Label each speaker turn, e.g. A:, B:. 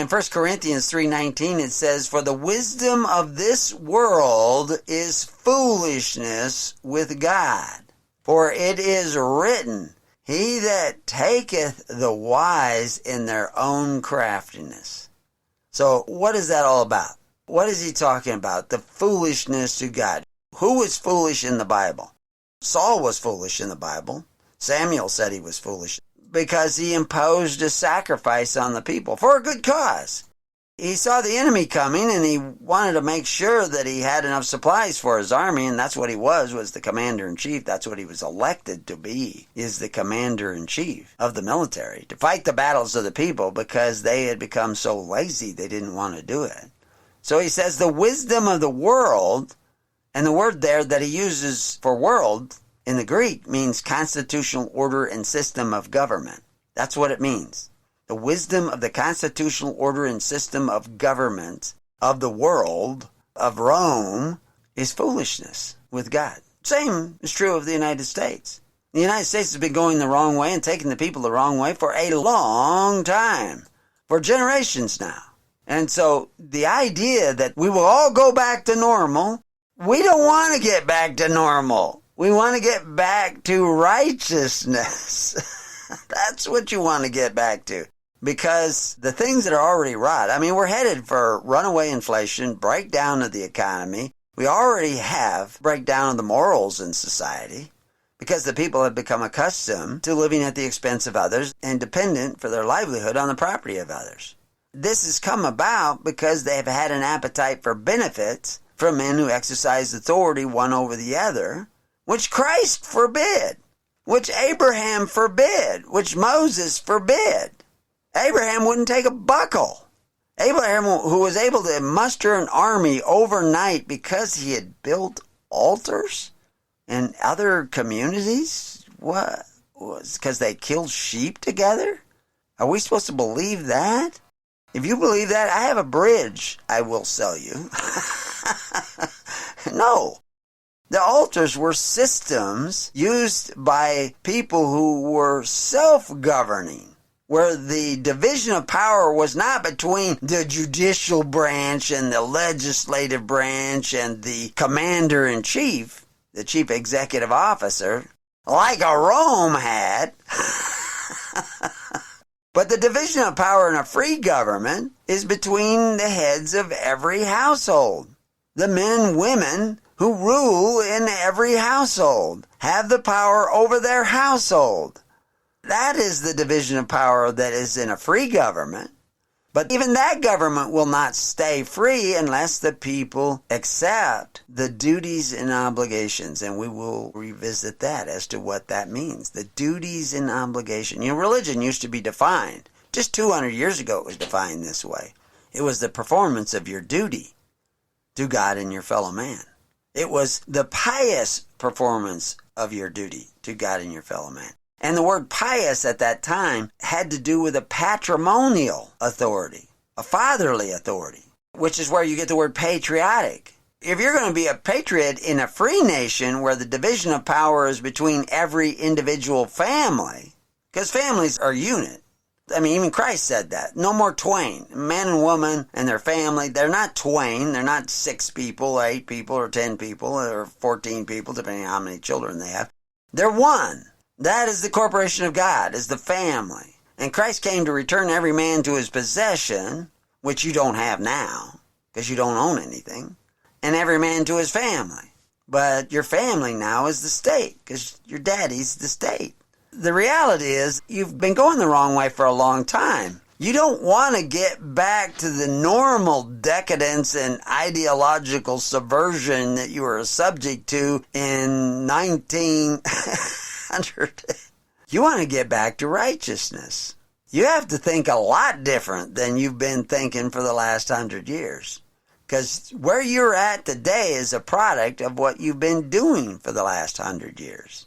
A: in 1 Corinthians 3:19, it says, "For the wisdom of this world is foolishness with God. For it is written, He that taketh the wise in their own craftiness." So what is that all about? What is he talking about? The foolishness to God. Who was foolish in the Bible? Saul was foolish in the Bible. Samuel said he was foolish because he imposed a sacrifice on the people for a good cause. He saw the enemy coming and he wanted to make sure that he had enough supplies for his army, and that's what he was the commander-in-chief. That's what he was elected to be, is the commander-in-chief of the military, to fight the battles of the people because they had become so lazy they didn't want to do it. So he says the wisdom of the world, and the word there that he uses for world in the Greek means constitutional order and system of government. That's what it means. The wisdom of the constitutional order and system of government of the world, of Rome, is foolishness with God. Same is true of the United States. The United States has been going the wrong way and taking the people the wrong way for a long time, for generations now. And so the idea that we will all go back to normal, we don't want to get back to normal. We want to get back to righteousness. That's what you want to get back to. Because the things that are already wrought, I mean, we're headed for runaway inflation, breakdown of the economy. We already have breakdown of the morals in society because the people have become accustomed to living at the expense of others and dependent for their livelihood on the property of others. This has come about because they have had an appetite for benefits from men who exercise authority one over the other, which Christ forbid, which Abraham forbid, which Moses forbid. Abraham wouldn't take a buckle. Abraham, who was able to muster an army overnight because he had built altars in other communities? What? Was because they killed sheep together? Are we supposed to believe that? If you believe that, I have a bridge I will sell you. No. The altars were systems used by people who were self-governing, where the division of power was not between the judicial branch and the legislative branch and the commander-in-chief, the chief executive officer, like a Rome had. But the division of power in a free government is between the heads of every household. The men and women who rule in every household have the power over their household. That is the division of power that is in a free government. But even that government will not stay free unless the people accept the duties and obligations. And we will revisit that as to what that means. The duties and obligation. You know, religion used to be defined. Just 200 years ago it was defined this way. It was the performance of your duty to God and your fellow man. It was the pious performance of your duty to God and your fellow man. And the word pious at that time had to do with a patrimonial authority, a fatherly authority, which is where you get the word patriotic. If you're going to be a patriot in a free nation where the division of power is between every individual family, because families are unit. I mean, even Christ said that. No more twain. Man and woman and their family, they're not twain. They're not 6 people, 8 people, or 10 people, or 14 people, depending on how many children they have. They're one. That is the corporation of God, is the family. And Christ came to return every man to his possession, which you don't have now, because you don't own anything, and every man to his family. But your family now is the state, because your daddy's the state. The reality is, you've been going the wrong way for a long time. You don't want to get back to the normal decadence and ideological subversion that you were subject to in 1900. You want to get back to righteousness. You have to think a lot different than you've been thinking for the last 100 years. Because where you're at today is a product of what you've been doing for the last 100 years.